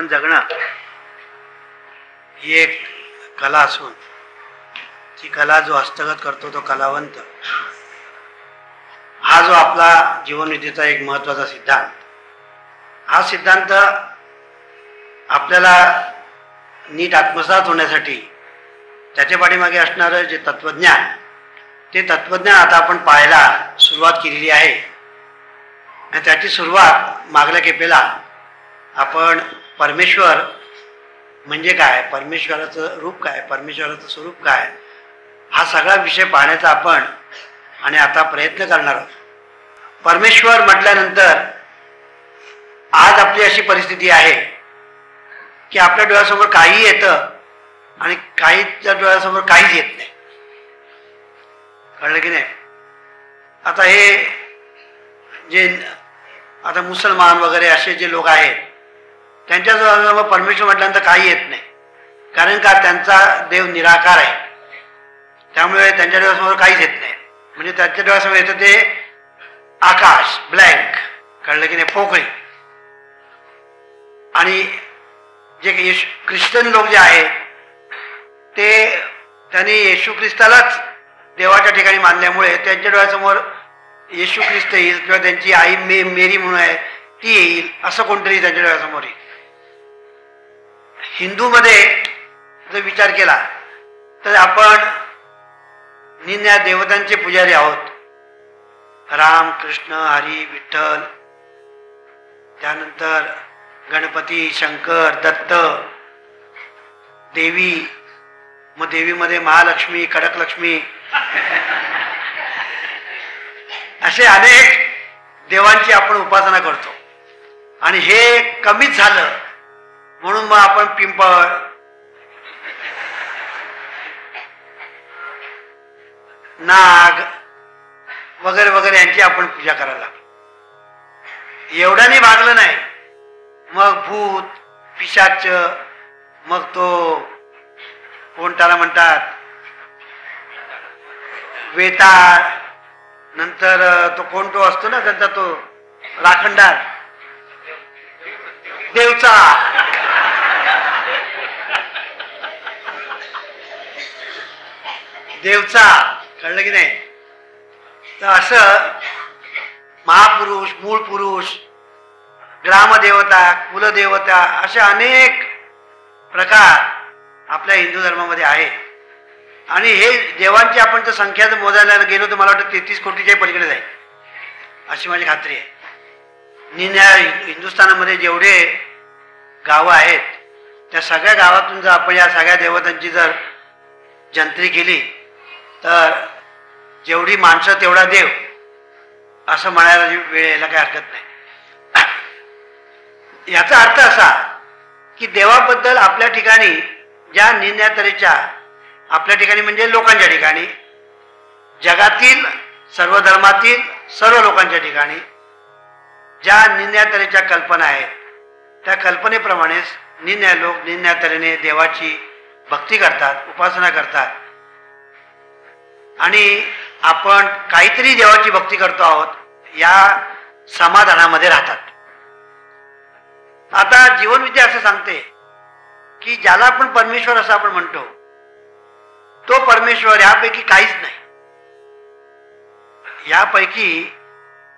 जगणं ही एक कला असून ती कला जो हस्तगत करतो तो कलावंत, हा जो आपला जीवनविधीचा एक महत्त्वाचा सिद्धांत, हा सिद्धांत आपल्याला नीट आत्मसात होण्यासाठी त्याच्या पाठीमागे असणारं जे तत्वज्ञान, ते तत्वज्ञान आता आपण पाहायला सुरुवात केलेली आहे. आणि त्याची सुरुवात मागल्या खेपेला आपण परमेश्वर म्हणजे काय, परमेश्वराचं रूप काय, परमेश्वराचं स्वरूप काय, हा सगळा विषय पाहण्याचा आपण आणि आता प्रयत्न करणार आहोत. परमेश्वर म्हटल्यानंतर आज आपली अशी परिस्थिती आहे की आपल्या डोळ्यासमोर काही येतं आणि काहीच्या डोळ्यासमोर काहीच येत नाही. कळलं की नाही? आता हे जे आता मुसलमान वगैरे असे जे लोक आहेत त्यांच्या डोळ्यासमोर परमेश्वर म्हटल्यानंतर काही येत नाही, कारण का त्यांचा देव निराकार आहे. त्यामुळे त्यांच्या डोळ्यासमोर काहीच येत नाही. म्हणजे त्यांच्या डोळ्यासमोर येतं ते आकाश, ब्लँक. कळलं की नाही? पोकळी. आणि जे ख्रिश्चन लोक जे आहेत ते त्यांनी येशू ख्रिस्तालाच देवाच्या ठिकाणी मानल्यामुळे त्यांच्या डोळ्यासमोर येशू ख्रिस्त येईल किंवा त्यांची आई मेरी म्हणून आहे ती येईल, असं कोणतरी त्यांच्या डोळ्यासमोर येईल. हिंदूमध्ये जर विचार केला तर आपण निन्या देवतांचे पुजारी आहोत. राम, कृष्ण, हरी, विठ्ठल, त्यानंतर गणपती, शंकर, दत्त, देवी, मग देवीमध्ये महालक्ष्मी, कडकलक्ष्मी, असे अनेक देवांची आपण उपासना करतो. आणि हे कमीच झालं म्हणून मग आपण पिंपळ, नाग वगैरे वगैरे यांची आपण पूजा करायला लागलो. एवढ्याने भागलं नाही, मग भूत, पिशाच, मग तो कोण त्याला म्हणतात वेताळ, नंतर तो कोण तो असतो ना त्यांचा तो राखणदार, देवचा, देवचा. कळलं की नाही? तर असं महापुरुष, मूळ पुरुष, ग्रामदेवता, कुलदेवता, असे अनेक प्रकार आपल्या हिंदू धर्मामध्ये आहे. आणि हे देवांची आपण जर संख्या जर मोजायला गेलो तर मला वाटतं 33 कोटीच्या पलीकडे जाईल अशी माझी खात्री आहे. निन्या हिंदुस्थानामध्ये जेवढे गावं आहेत त्या सगळ्या गावातून जर आपण या सगळ्या देवतांची जर जंत्री केली तर जेवढी माणसं तेवढा देव, असं म्हणायला वेळ यायला काही हरकत नाही. याचा अर्थ असा की देवाबद्दल आपल्या ठिकाणी ज्या निन्या तऱ्हेच्या, आपल्या ठिकाणी म्हणजे लोकांच्या ठिकाणी, जगातील सर्व धर्मातील सर्व लोकांच्या ठिकाणी ज्या निन्या तऱ्हेच्या कल्पना आहेत त्या कल्पनेप्रमाणेच निन्या लोक निन्या तऱ्हेने देवाची भक्ती करतात, उपासना करतात. आणि आपण काहीतरी देवाची भक्ती करतो आहोत या समाधानामध्ये राहतात. आता जीवनविद्या असं सांगते की ज्याला आपण परमेश्वर असं आपण म्हणतो तो परमेश्वर यापैकी काहीच नाही. यापैकी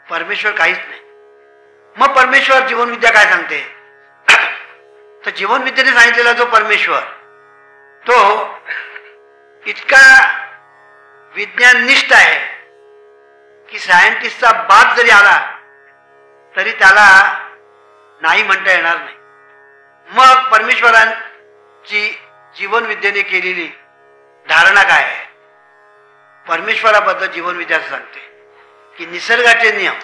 परमेश्वर काहीच नाही. मग परमेश्वर जीवनविद्या काय सांगते? तर जीवनविद्येने सांगितलेला जो परमेश्वर तो इतका विज्ञाननिष्ठ आहे की सायंटिस्टचा बाप जरी आला तरी त्याला नाही म्हणता येणार नाही. मग परमेश्वरांची जीवनविद्येने केलेली धारणा काय आहे? परमेश्वराबद्दल जीवनविद्या सांगते की निसर्गाचे नियम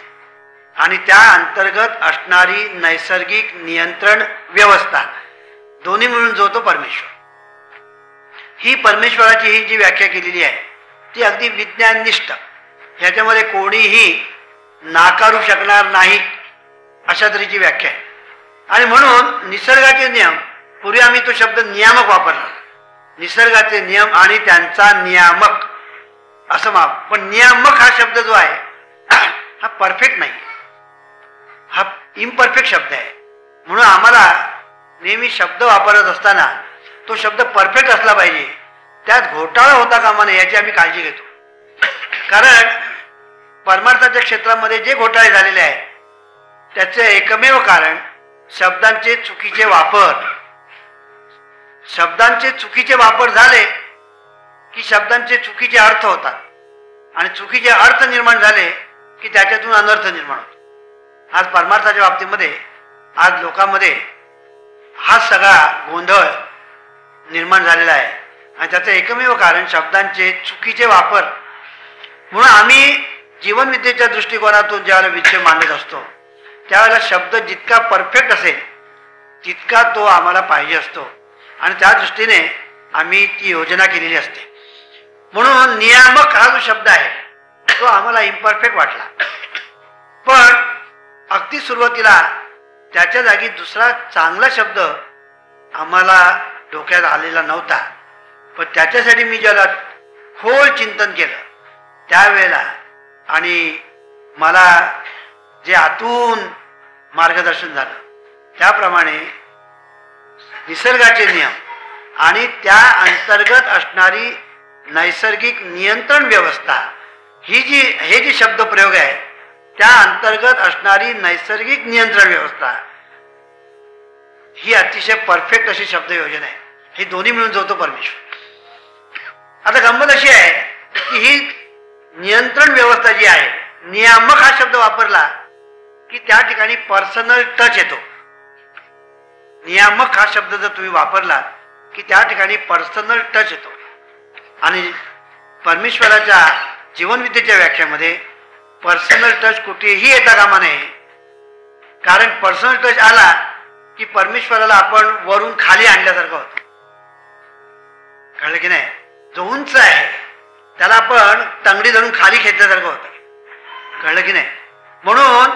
आणि त्या अंतर्गत असणारी नैसर्गिक नियंत्रण व्यवस्था दोन्ही मिळून जो तो परमेश्वर, ही परमेश्वराची ही जी व्याख्या केलेली आहे ती अगदी विज्ञाननिष्ठ, ह्याच्यामध्ये कोणीही नाकारू शकणार नाही अशा तऱ्हेची व्याख्या आहे. आणि म्हणून निसर्गाचे नियम, पूर्वी आम्ही तो शब्द नियामक वापरला, निसर्गाचे नियम आणि त्यांचा नियामक असं माप. पण नियामक हा शब्द जो आहे हा परफेक्ट नाही, हा इम्परफेक्ट शब्द आहे. म्हणून आम्हाला नेहमी शब्द वापरत असताना तो शब्द परफेक्ट असला पाहिजे, त्यात घोटाळा होता कामा नये याची आम्ही काळजी घेतो. कारण परमार्थाच्या क्षेत्रामध्ये जे घोटाळे झालेले आहेत त्याचे एकमेव कारण शब्दांचे चुकीचे वापर झाले की शब्दांचे चुकीचे अर्थ होतात आणि चुकीचे अर्थ निर्माण झाले की त्याच्यातून अनर्थ निर्माण होतो. आज परमार्थाच्या बाबतीमध्ये आज लोकांमध्ये हा सगळा गोंधळ निर्माण झालेला आहे आणि त्याचं एकमेव कारण शब्दांचे चुकीचे वापर. म्हणून आम्ही जीवनविद्येच्या दृष्टिकोनातून ज्यावेळेला विषय मांडत असतो त्यावेळेला शब्द जितका परफेक्ट असेल तितका तो आम्हाला पाहिजे असतो आणि त्या दृष्टीने आम्ही ती योजना केलेली असते. म्हणून नियामक हा जो शब्द आहे तो आम्हाला इम्परफेक्ट वाटला, पण अगदी सुरुवातीला त्याच्या जागी दुसरा चांगला शब्द आम्हाला डोक्यात आलेला नव्हता. पण त्याच्यासाठी मी ज्याला खोल चिंतन केलं त्यावेळेला आणि मला जे आतून मार्गदर्शन झालं त्याप्रमाणे निसर्गाचे नियम आणि त्या अंतर्गत असणारी नैसर्गिक नियंत्रण व्यवस्था हे जे शब्द प्रयोग आहे त्या अंतर्गत असणारी नैसर्गिक नियंत्रण व्यवस्था ही अतिशय परफेक्ट अशी शब्द योजना आहे. हे दोन्ही मिळून जोडतो परमेश्वर. आता गंमत अशी आहे की ही नियंत्रण व्यवस्था जी आहे, नियामक हा शब्द वापरला की त्या ठिकाणी पर्सनल टच येतो. नियामक हा शब्द जर तुम्ही वापरला की त्या ठिकाणी पर्सनल टच येतो आणि परमेश्वराच्या जीवनविद्येच्या व्याख्यामध्ये पर्सनल टच कुठेही येता कामा नये. कारण पर्सनल टच आला की परमेश्वराला आपण वरून खाली आणल्यासारखं होतं. कळलं की नाही? जो उंच आहे त्याला आपण तंगडी धरून खाली खेचल्यासारखं होतं. कळलं की नाही? म्हणून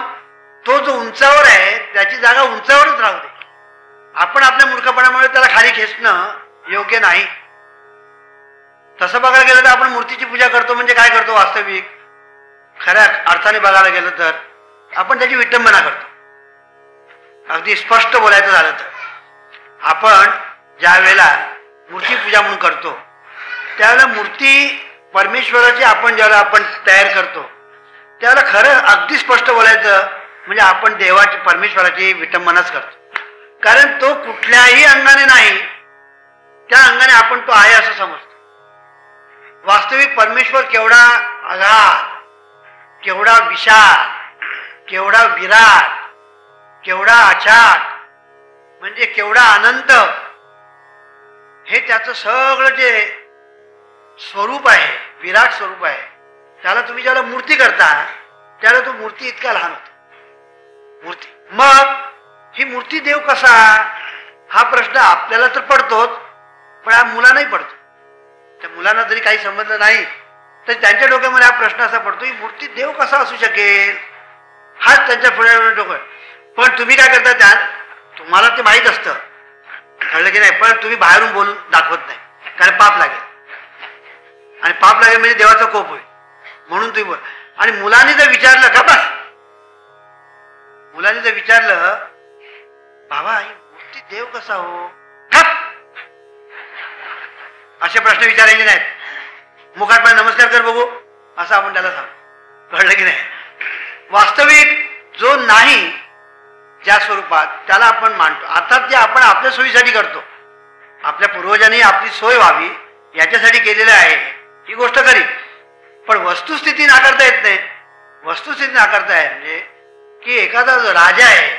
तो जो उंचावर आहे त्याची जागा उंचावरच राहू दे. आपण आपल्या मूर्खपणामुळे त्याला खाली खेचणं योग्य नाही. तसं बघायला गेलं तर आपण मूर्तीची पूजा करतो म्हणजे काय करतो? वास्तविक खऱ्या अर्थाने बघायला गेलं तर आपण त्याची विटंबना करतो. अगदी स्पष्ट बोलायचं झालं तर आपण ज्या वेळेला मूर्ती पूजा म्हणून करतो त्यावेळेला मूर्ती परमेश्वराची आपण ज्यावेळेला आपण तयार करतो त्यावेळेला खरं अगदी स्पष्ट बोलायचं म्हणजे आपण देवाची परमेश्वराची विटंबनाच करतो. कारण तो कुठल्याही अंगाने नाही, त्या अंगाने आपण तो आहे असं समजतो. वास्तविक परमेश्वर केवढा अगाध, केवढा विशाल, केवढा विराट, केवढा अचाट, म्हणजे केवढा अनंत, हे त्याचं सगळं जे स्वरूप आहे, विराट स्वरूप आहे, त्याला तुम्ही ज्याला मूर्ती करता त्याला तो मूर्ती इतका लहान होतो. मूर्ती मग ही मूर्ती देव कसा, हा प्रश्न आपल्याला तर पडतोच पण हा मुलांनाही पडतो. त्या मुलांना जरी काही समजलं नाही तर त्यांच्या डोक्यामध्ये हा प्रश्न असा पडतो ही मूर्ती देव कसा असू शकेल, हाच त्यांच्या पुढे डोकं. पण तुम्ही काय करता त्यात तुम्हाला ते माहीत असतं, कळलं की नाही, पण तुम्ही बाहेरून बोलून दाखवत नाही कारण पाप लागेल आणि पाप लागेल म्हणजे देवाचा कोप होईल म्हणून तुम्ही बोल. आणि मुलांनी जर विचारलं का बस, मुलांनी जर विचारलं बाबा ही मूर्ती देव कसा हो, असे प्रश्न विचारायचे नाहीत. मुखाटपणे नमस्कार कर बघू असं आपण त्याला सांगू. कळलं की नाही? वास्तविक जो नाही ज्या स्वरूपात त्याला आपण मानतो, अर्थात जे आपण आपल्या सोयीसाठी करतो, आपल्या पूर्वजांनी आपली सोय व्हावी याच्यासाठी केलेलं आहे ही गोष्ट खरी. पण वस्तुस्थिती नाकारता येत नाही. वस्तुस्थिती नाकारता आहे म्हणजे की एखादा जो राजा आहे,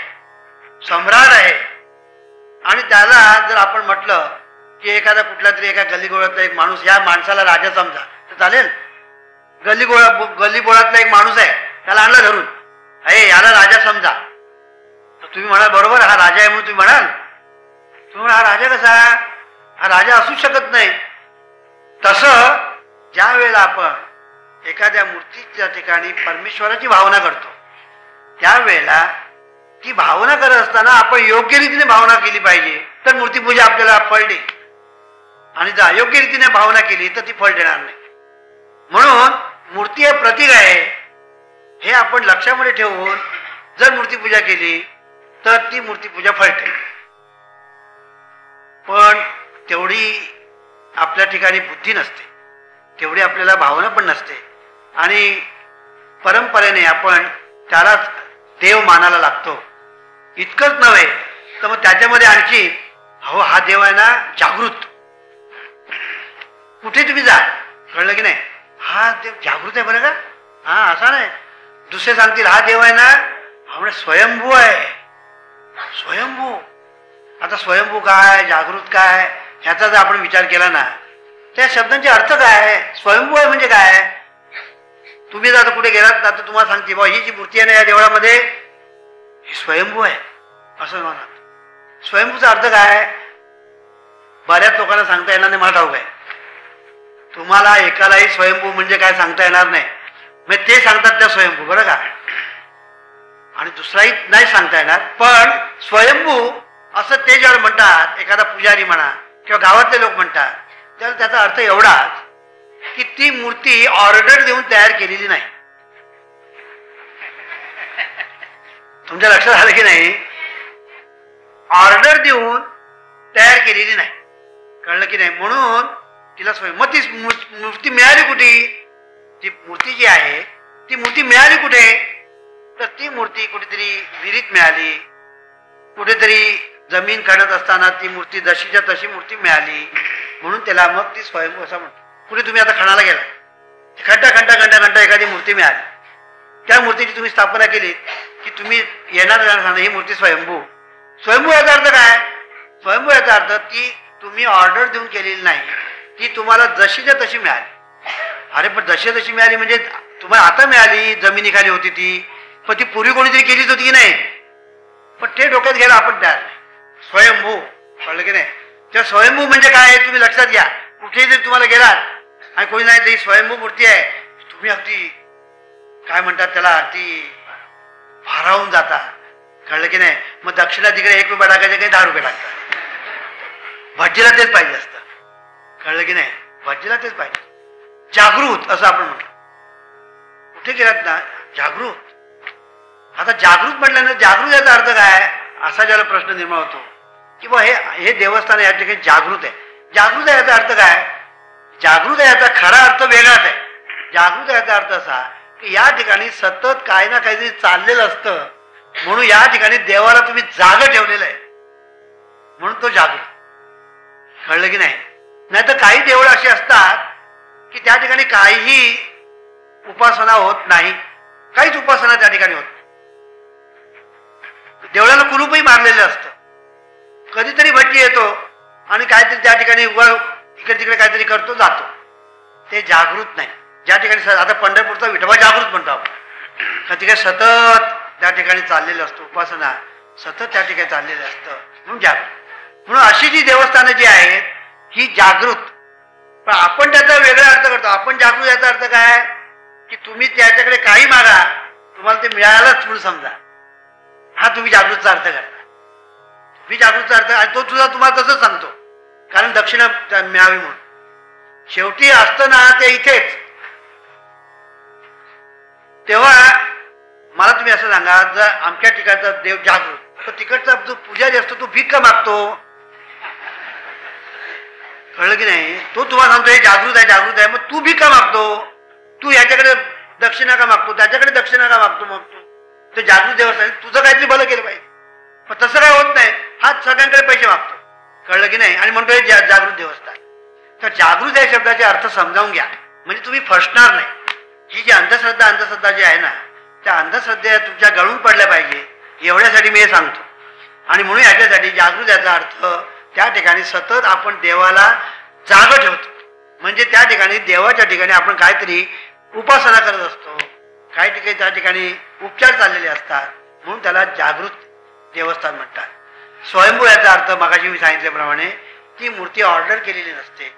सम्राट आहे आणि त्याला जर आपण म्हटलं की एखादा कुठला तरी एका गल्लीगोळातला एक माणूस, या माणसाला राजा समजा तर चालेल. गल्लीगोळातला एक माणूस आहे त्याला आणला धरून, अरे याला राजा समजा, तर तुम्ही म्हणाल बरोबर हा राजा आहे म्हणून तुम्ही म्हणाल हा राजा कसा, हा राजा असूच शकत नाही. तसं ज्या वेळेला आपण एखाद्या मूर्तीच्या ठिकाणी परमेश्वराची भावना करतो त्यावेळेला ती भावना करत असताना आपण योग्य रीतीने भावना केली पाहिजे तर मूर्तीपूजा आपल्याला फळ देईल आणि जर अयोग्य रीतीने भावना केली तर ती फळ देणार नाही. म्हणून मूर्ती हे प्रतीक आहे हे आपण लक्षामध्ये ठेवून जर मूर्तीपूजा केली तर ती मूर्तीपूजा फळते. पण तेवढी आपल्या ठिकाणी बुद्धी नसते, तेवढी आपल्याला भावना पण नसते आणि परंपरेने आपण त्यालाच देव मानायला लागतो. इतकंच नव्हे तर मग त्याच्यामध्ये आणखी हा देव आहे ना जागृत. कुठे तुम्ही जा, कळलं की नाही, हा देव जागृत आहे बरं का. हा असा नाही, दुसरे सांगतील हा देव आहे ना म्हणजे स्वयंभू आहे. स्वयंभू, आता स्वयंभू काय जागृत काय ह्याचा जर आपण विचार केला ना, त्या शब्दांचे अर्थ काय, स्वयंभू आहे म्हणजे काय. तुम्ही जर कुठे गेलात ना तर तुम्हाला सांगते बा ही जी मूर्ती आहे ना या देवळामध्ये ही स्वयंभू आहे असं म्हणा. स्वयंभूचा अर्थ काय बऱ्याच लोकांना सांगता येणार नाही, मला ठाऊक आहे. तुम्हाला एकालाही स्वयंभू म्हणजे काय सांगता येणार नाही. मग ते सांगतात त्या स्वयंभू बरं का, आणि दुसराही नाही सांगता येणार. पण स्वयंभू असं ते ज्यावेळेला म्हणतात, एखादा पुजारी म्हणा किंवा गावातले लोक म्हणतात, त्याला त्याचा अर्थ एवढाच की ती मूर्ती ऑर्डर देऊन तयार केलेली नाही. तुमच्या लक्षात आलं की नाही, ऑर्डर देऊन तयार केलेली नाही, कळलं की नाही. म्हणून तिला स्वयं. मग ती मूर्ती मिळाली कुठे, ती मूर्ती जी आहे ती मूर्ती मिळाली कुठे, तर ती मूर्ती कुठेतरी विहिरीत मिळाली, कुठेतरी जमीन खणत असताना ती मूर्ती जशीच्या तशी मूर्ती मिळाली, म्हणून त्याला मग ती स्वयंभू असं म्हणतो. कुठे तुम्ही आता खणाला गेला, खंटा एखादी मूर्ती मिळाली, त्या मूर्तीची तुम्ही स्थापना केली की तुम्ही येणार सांगा ही मूर्ती स्वयंभू. स्वयंभू याचा अर्थ काय, स्वयंभू याचा अर्थ ती तुम्ही ऑर्डर देऊन केलेली नाही, ती तुम्हाला जशीच्या तशी मिळाली. अरे पण जशी तशी मिळाली म्हणजे तुम्हाला आता मिळाली, जमिनीखाली होती ती, पण ती पूर्वी कोणीतरी केलीच होती की नाही. पण ते डोक्यात घ्यायला आपण तयार नाही. स्वयंभू, कळलं की नाही. त्या स्वयंभू म्हणजे काय तुम्ही लक्षात घ्या. कुठेही जर तुम्हाला गेलात आणि कोणी नाही ही स्वयंभू मूर्ती आहे, तुम्ही अगदी काय म्हणतात त्याला अगदी भारावून जाता, कळलं की नाही. मग दक्षिणा तिकडे 1 रुपया टाकायचे काही 10 रुपये टाकतात. भज्जीला तेच पाहिजे असतं, कळलं की नाही. भज्जीला तेच पाहिजे. जागृत असं आपण म्हणतो. कुठे गेलात ना जागृत. आता जागृत म्हटल्यानं जागृत याचा अर्थ काय असा ज्याला प्रश्न निर्माण होतो की बा हे देवस्थान या ठिकाणी जागृत आहे. जागृत आहे याचा अर्थ काय, जागृत आहे याचा खरा अर्थ वेगळाच आहे. जागृत याचा अर्थ असा की या ठिकाणी सतत काय ना काहीतरी चाललेलं असतं, म्हणून या ठिकाणी देवाला तुम्ही जाग ठेवलेलं आहे, म्हणून तो जागृत, कळलं की नाही. नाही तर काही देवळं अशी असतात की त्या ठिकाणी काहीही उपासना होत नाही, काहीच उपासना त्या ठिकाणी होत. देवळाला कुलूपही मारलेलं असतं, कधीतरी भट्टी येतो आणि काहीतरी त्या ठिकाणी इकडे तिकडे काहीतरी करतो जातो. ते जागृत नाही. ज्या ठिकाणी आता पंढरपूरचा विठोबा जागृत म्हणतो आपण, कधी सतत त्या ठिकाणी चाललेलं असतं, उपासना सतत त्या ठिकाणी चाललेलं असतं, म्हणून जागृत. म्हणून अशी जी देवस्थानं जी आहेत ही जागृत. पण आपण त्याचा वेगळा अर्थ करतो. आपण जागृत याचा अर्थ काय की तुम्ही त्याच्याकडे काही मागा तुम्हाला ते मिळालंच म्हणून समजा, हा तुम्ही जागृतचा अर्थ करता. तुम्ही जागृतचा अर्थ आणि तो तुझा तुम्हाला तसंच सांगतो, कारण दक्षिणा मिळावी म्हणून. शेवटी असतं ना ते इथेच. तेव्हा मला तुम्ही असं सांगा, जर आमच्या ठिकाणचा देव जागृत, तर तिकडचा जो पुजारी असतो तो भीक का मागतो, कळलं की नाही. तो तुम्हाला सांगतो हे जागृत आहे जागृत आहे, मग तू भीक का मागतो, तू याच्याकडे दक्षिणा का मागतो, त्याच्याकडे दक्षिणा का मागतो. मग तू ते जागृत देवस्थान तुझं काहीतरी भलं केलं पाहिजे, पण तसं काय होत नाही. हा सगळ्यांकडे पैसे मागतो, कळलं की नाही, आणि म्हणतो हे जागृत देवस्थान. तर जागृत या शब्दाचे अर्थ समजावून घ्या, म्हणजे तुम्ही फसणार नाही. ही जी अंधश्रद्धा जी आहे ना, त्या अंधश्रद्धेला तुमच्या गळून पडल्या पाहिजे एवढ्यासाठी मी हे सांगतो. आणि म्हणून याच्यासाठी जागृत याचा अर्थ त्या ठिकाणी सतत आपण देवाला जाग ठेवतो, म्हणजे त्या ठिकाणी देवाच्या ठिकाणी आपण काहीतरी उपासना करत असतो, काही ठिकाणी त्या ठिकाणी उपचार चाललेले असतात, म्हणून त्याला जागृत देवस्थान म्हणतात. स्वयंभू याचा अर्थ मगाशी मी सांगितल्याप्रमाणे ती मूर्ती ऑर्डर केलेली नसते,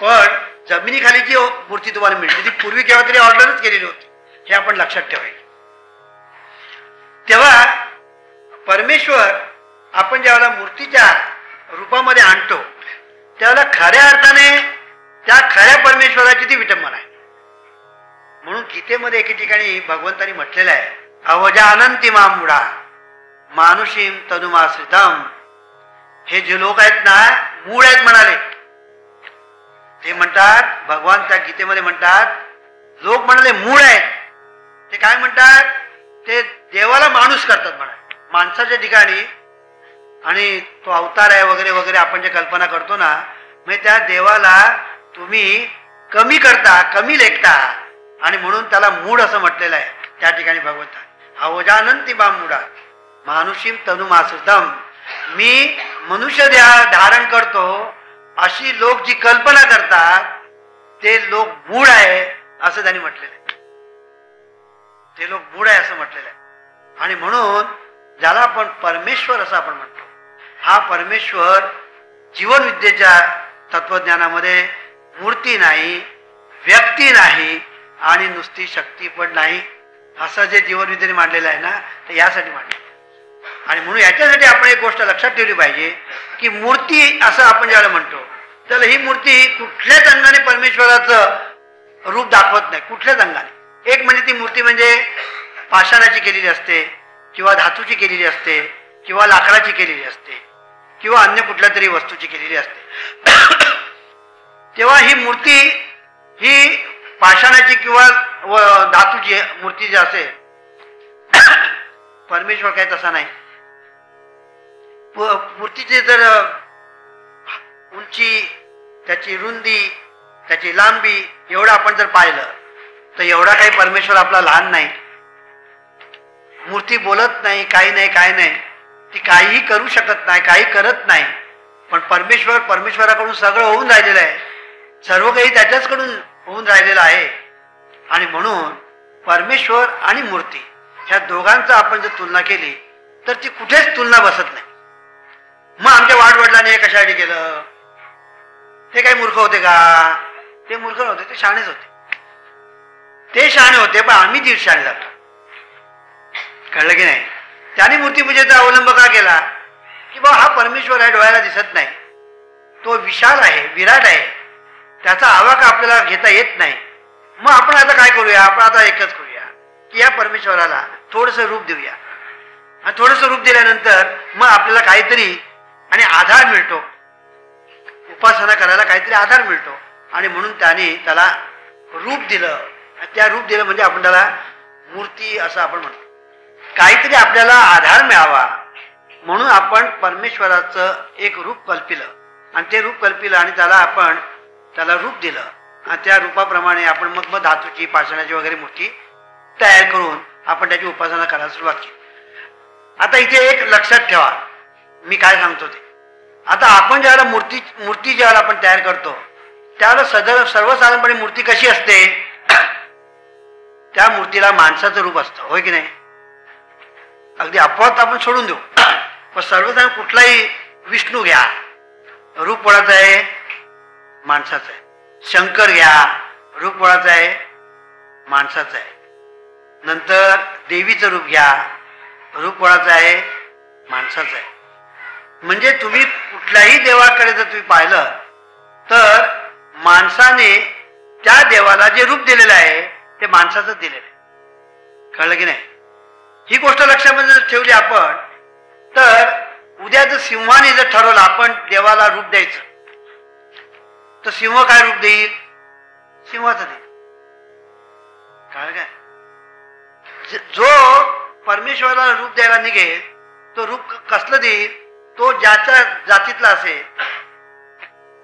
पण जमिनीखाली जी मूर्ती तुम्हाला मिळते ती पूर्वी केव्हा तरी ऑर्डरच केलेली होती, हे आपण लक्षात ठेवायचं. तेव्हा परमेश्वर आपण ज्यावेळेला मूर्तीच्या रूपामध्ये आणतो त्यावेळेला खऱ्या अर्थाने त्या खऱ्या परमेश्वराची ती विटंबना आहे. म्हणून गीतेमध्ये एके ठिकाणी भगवंतांनी म्हटलेलं आहे, अवजानंती मामुडा मानुषीम तनुमाश्रितम. हे जे लोक आहेत ना मूळ आहेत म्हणाले. ते म्हणतात, भगवान त्या गीतेमध्ये म्हणतात, लोक म्हणाले मूळ आहेत. ते काय म्हणतात, ते देवाला माणूस करतात म्हणा, माणसाच्या ठिकाणी, आणि तो अवतार आहे वगैरे वगैरे आपण जे कल्पना करतो ना, म्हणजे त्या देवाला तुम्ही कमी करता, कमी लेखता, आणि म्हणून त्याला मूढ असं म्हटलेलं आहे त्या ठिकाणी भगवंता. अवजानंती बा मूढा मानुषीम तनुमासृतम. मी मनुष्य देह धारण करतो अशी लोक जी कल्पना करतात ते लोक मूढ आहे असं त्यांनी म्हटलेलं आहे. ते लोक मूढ आहे असं म्हटलेलं आहे. आणि म्हणून ज्याला आपण परमेश्वर असं आपण म्हणतो, हा परमेश्वर जीवनविद्येच्या तत्वज्ञानामध्ये मूर्ती नाही, व्यक्ती नाही, आणि नुसती शक्ती पण नाही, असं जे जीवनविद्येने मांडलेलं आहे ना, ते यासाठी मांडलेलं. आणि म्हणून याच्यासाठी आपण एक गोष्ट लक्षात ठेवली पाहिजे की मूर्ती असं आपण ज्याला म्हणतो, तर ही मूर्ती कुठल्याच अंगाने परमेश्वराचं रूप दाखवत नाही, कुठल्याच अंगाने. एक म्हणजे ती मूर्ती म्हणजे पाषाणाची केलेली असते, किंवा धातूची केलेली असते, किंवा लाकडाची केलेली असते, किंवा अन्य कुठल्या तरी वस्तूची केलेली असते. तेव्हा ही मूर्ती ही पाषाणाची किंवा धातूची मूर्ती जी असेल, परमेश्वर काही तसा नाही. मूर्तीची जर उंची, त्याची रुंदी, त्याची लांबी एवढं आपण जर पाहिलं तर एवढा काही परमेश्वर आपला लहान नाही. मूर्ती बोलत नाही, काही नाही, काय नाही, ती काहीही करू शकत नाही, काही करत नाही. पण परमेश्वराकडून सगळं होऊन राहिलेलं आहे, सर्व काही त्याच्याचकडून होऊन राहिलेलं आहे. आणि म्हणून परमेश्वर आणि मूर्ती ह्या दोघांचा आपण जर तुलना केली तर ती कुठेच तुलना बसत नाही. मग आमच्या वाडवडिलांनी हे कशासाठी केलं, ते काही मूर्ख होते का? ते मूर्ख नव्हते, ते शहाणेच होते. ते शहाणे होते, पण आम्ही दीड शहाणे जातो. कळलं की नाही? त्याने मूर्तीपूजेचा अवलंब का केला की बा हा परमेश्वर आहे, डोळ्याला दिसत नाही, तो विशाल आहे, विराट आहे, त्याचा आवाका आपल्याला घेता येत नाही. मग आपण आता काय करूया, आपण आता एकच करूया की या परमेश्वराला थोडंसं रूप देऊया, आणि थोडंसं रूप दिल्यानंतर मग आपल्याला काहीतरी आणि आधार मिळतो, उपासना करायला काहीतरी आधार मिळतो. आणि म्हणून त्याला रूप दिलं. त्या रूप दिलं म्हणजे आपण त्याला मूर्ती असं आपण म्हणतो. काहीतरी आपल्याला आधार मिळावा म्हणून आपण परमेश्वराचं एक रूप कल्पिलं, आणि ते रूप कल्पिलं आणि त्याला रूप दिलं, आणि त्या रूपाप्रमाणे आपण मग धातूची, पाषाणाची वगैरे मूर्ती तयार करून आपण त्याची उपासना करायला सुरुवात केली. आता इथे एक लक्षात ठेवा, मी काय सांगतो ते. आता आपण ज्याला मूर्ती ज्याला आपण तयार करतो त्यावेळेला सर्वसाधारणपणे मूर्ती कशी असते, त्या मूर्तीला माणसाचं रूप असतं, होय की नाही? अगदी अपवाद आपण सोडून देऊ, पण सर्वसाधारण कुठलाही विष्णू घ्या, रूप कोणाचं आहे? माणसाचं आहे. शंकर घ्या, रूप कोणाचं आहे? माणसाचं आहे. नंतर देवीचं रूप घ्या, रूप कोणाचं आहे? माणसाचं आहे. म्हणजे तुम्ही कुठल्याही देवाकडे जर तुम्ही पाहिलं तर माणसाने त्या देवाला जे रूप दिलेलं आहे ते माणसाचं दिलेलं आहे. कळलं की नाही? ही गोष्ट लक्षामध्ये ठेवली आपण तर उद्या जर सिंहाने जर ठरवलं आपण देवाला रूप द्यायचं तर सिंह काय रूप देईल? सिंहाचं देईल. कळलं काय? जो परमेश्वराला रूप द्यायला निघेल तो रूप कसलं देईल? तो ज्याच्या जातीतला असेल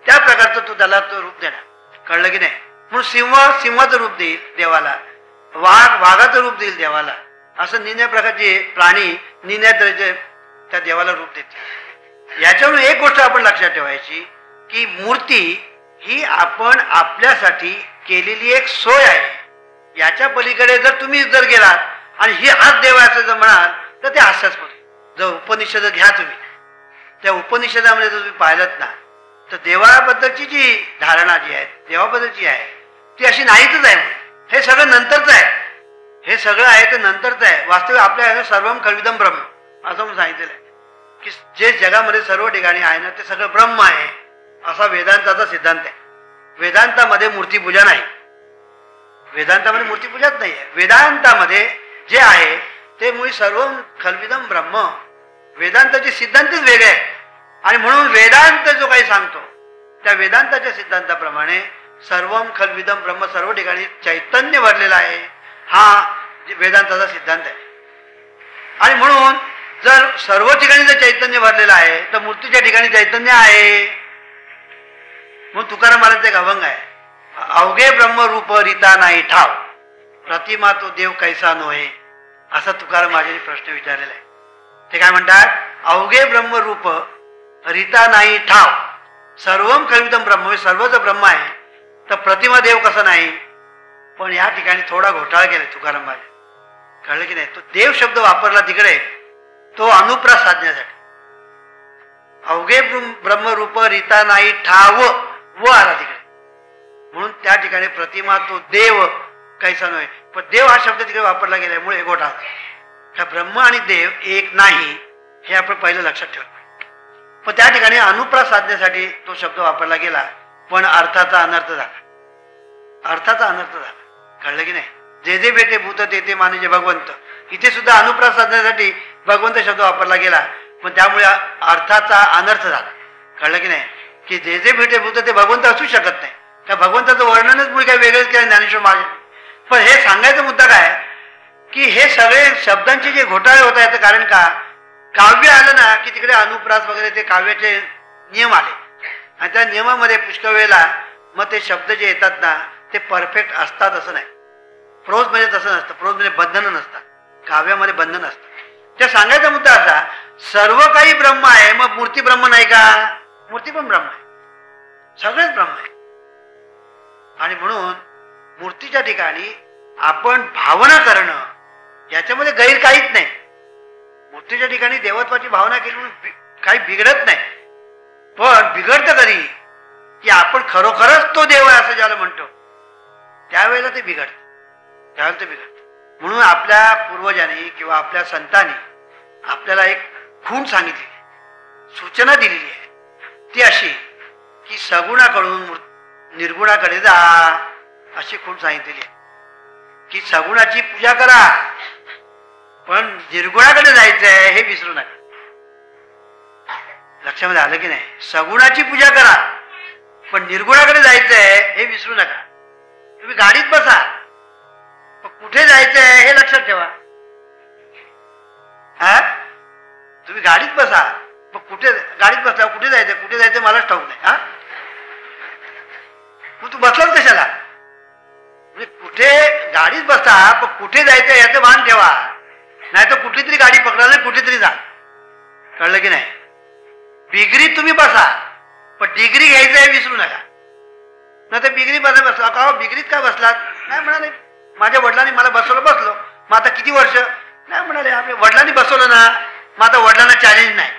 त्या प्रकारचं तो त्याला तो रूप देणार. कळलं की नाही? म्हणून सिंहाचं रूप देईल देवाला, वाघाचं रूप देईल देवाला, असं निन्या प्रकारचे प्राणी निन्या दर्जे त्या देवाला रूप देते. याच्यावरून एक गोष्ट आपण लक्षात ठेवायची की मूर्ती ही आपण आपल्यासाठी केलेली एक सोय आहे. याच्या पलीकडे जर तुम्ही जर गेलात आणि ही हाच देव असं जर म्हणाल तर ते हास्यास्पद. जर उपनिषद घ्या तुम्ही, त्या उपनिषदामध्ये जर तुम्ही पाहिलत ना तर देवाबद्दलची जी धारणा जी आहे, देवाबद्दलची आहे ती अशी नाहीतच आहे. हे सगळं नंतरचं आहे, हे सगळं आहे ते नंतरचं आहे. वास्तविक आपल्या सर्वम खल्विदम ब्रह्म असं म्हणून सांगितलेलं आहे की जे जगामध्ये सर्व ठिकाणी आहे ना ते सगळं ब्रह्म आहे, असा वेदांताचा सिद्धांत आहे. वेदांतामध्ये मूर्तीपूजा नाही, वेदांतामध्ये मूर्तीपूजाच नाही आहे. वेदांतामध्ये जे आहे ते मुळी सर्व खल्विदम ब्रह्म. वेदांताचे सिद्धांतच वेगळे आहे. आणि म्हणून वेदांत जो काही सांगतो त्या वेदांताच्या सिद्धांताप्रमाणे सर्वम खलविदम ब्रह्म, सर्व ठिकाणी चैतन्य भरलेला आहे, हा वेदांताचा सिद्धांत आहे. आणि म्हणून जर सर्व ठिकाणी जर चैतन्य भरलेलं आहे तर मूर्तीच्या ठिकाणी चैतन्य आहे. म्हणून तुकाराम महाराज एक अभंग आहे, अवघे ब्रह्मरूप रीता नाही ठाव, प्रतिमा तो देव कैसा नोहे, असा तुकाराम महाराजांनी प्रश्न विचारलेला आहे. ते काय म्हणतात, अवघे ब्रह्मरूप रीता नाही ठाव, सर्वम खलविदम ब्रह्म, सर्वच ब्रह्म आहे, तर प्रतिमा देव कसं नाही. पण या ठिकाणी थोडा घोटाळा केला तुकाराम महाराज. कळलं की नाही, तो देव शब्द वापरला तिकडे तो अनुप्रास साधण्यासाठी. अवघे ब्रह्मरूप रीता नाही ठाव व आला तिकडे, म्हणून त्या ठिकाणी प्रतिमा तो देव कैसा नव्हे. पण देव हा शब्द तिकडे वापरला गेल्यामुळे घोटाळा. का ब्रह्म आणि देव एक नाही हे आपण पहिलं लक्षात ठेवलं. पण त्या ठिकाणी अनुप्रास साधण्यासाठी तो शब्द वापरला गेला, पण अर्थाचा अनर्थ झाला. अर्थाचा अनर्थ झाला. कळलं की नाही, जे जे भेटे भूत ते ते माने जे भगवंत, इथे सुद्धा अनुप्रास साधण्यासाठी भगवंत शब्द वापरला गेला, पण त्यामुळे अर्थाचा अनर्थ झाला. कळलं की नाही, की जे जे भेटे भूत ते भगवंत असू शकत नाही. त्या भगवंताचं वर्णनच मुळे काही वेगळंच केलं ज्ञानेश्वर महाराज. पण हे सांगायचा मुद्दा काय, की हे सगळे शब्दांचे जे घोटाळे होत आहेत, कारण का काव्य आलं ना की तिकडे अनुप्रास वगैरे ते काव्याचे नियम आले, आणि त्या नियमामध्ये पुष्कळ वेळेला मग ते शब्द जे येतात ना ते परफेक्ट असतात असं नाही. प्रोज म्हणजे तसं नसतं, प्रोज म्हणजे बंधनं नसतात, काव्यामध्ये बंधन असतं. त्या सांगायचा मुद्दा असा, सर्व काही ब्रह्म आहे, मग मूर्ती ब्रह्म नाही का. मूर्ती पण ब्रह्म आहे, सगळेच ब्रह्म आहे. आणि म्हणून मूर्तीच्या ठिकाणी आपण भावना करणं याच्यामध्ये गैर काहीच नाही. मूर्तीच्या ठिकाणी देवत्वाची भावना केली म्हणून काही बिघडत नाही. पण बिघडतं कधी, की आपण खरोखरच तो देव आहे असं ज्याला म्हणतो त्यावेळेला ते बिघडतं, त्यावेळेला ते बिघडतं. म्हणून आपल्या पूर्वजांनी किंवा आपल्या संतांनी आपल्याला एक खूण सांगितली, सूचना दिलेली आहे, ती अशी की सगुणाकडून निर्गुणाकडे जा, अशी खूण सांगितलेली आहे. की सगुणाची पूजा करा पण निर्गुणाकडे जायचंय हे विसरू नका. लक्षामध्ये आलं की नाही, सगुणाची पूजा करा पण निर्गुणाकडे जायचंय हे विसरू नका. तुम्ही गाडीत बसा पण कुठे जायचंय हे लक्षात ठेवा. हा, तुम्ही गाडीत बसा पण कुठे, गाडीत बसला कुठे जायचं मलाच ठाऊक नाही. हा, मग तू बसलाच कशाला. म्हणजे कुठे गाडीत बसा पण कुठे जायचं याचं भान ठेवा, नाही तर कुठली तरी गाडी पकडा नाही कुठेतरी जा. कळलं की नाही. बिगरीत तुम्ही बसा पण डिग्री घ्यायचं हे विसरू नका. नाही तर बिगरी बसला का, बिगरीत काय बसलात, नाही म्हणाले माझ्या वडिलांनी मला बसवलं, बसलो. मग आता किती वर्ष, नाही म्हणाले आपल्या वडिलांनी बसवलं ना, मग आता वडिलांना चॅलेंज नाही.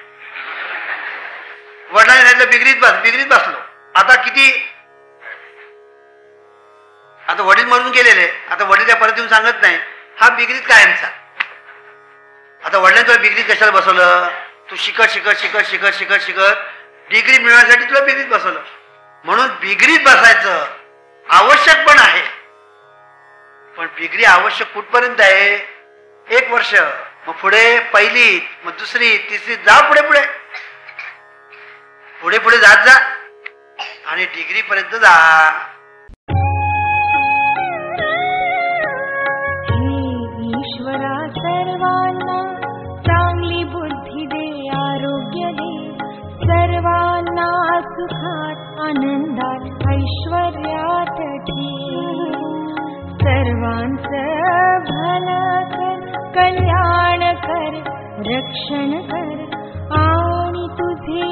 वडिलांनी सांगितलं बिगरीत बसलो. आता किती, आता वडील मरून गेलेले, आता वडील त्या परत येऊन सांगत नाही हा बिगरीत कायमचा. आता वडिलांनी तुला बिगरीत कशाला बसवलं, तू शिकत डिग्री मिळवण्यासाठी तुला बिगरीत बसवलं. म्हणून बिगरीत बसायचं आवश्यक पण आहे, पण बिगरी आवश्यक कुठपर्यंत आहे, 1 वर्ष, मग पुढे पहिली, मग दुसरी, तिसरी, जा पुढे जात जा आणि डिग्री पर्यंत जा. ईश्वरा सर्वांना चांगली बुद्धी दे, आरोग्य दे, सर्वांना सुखात आनंदात ऐश्वर्यात ठेव. सर्वांचं भलं कर, कल्याण कर, रक्षण कर आणि तुझे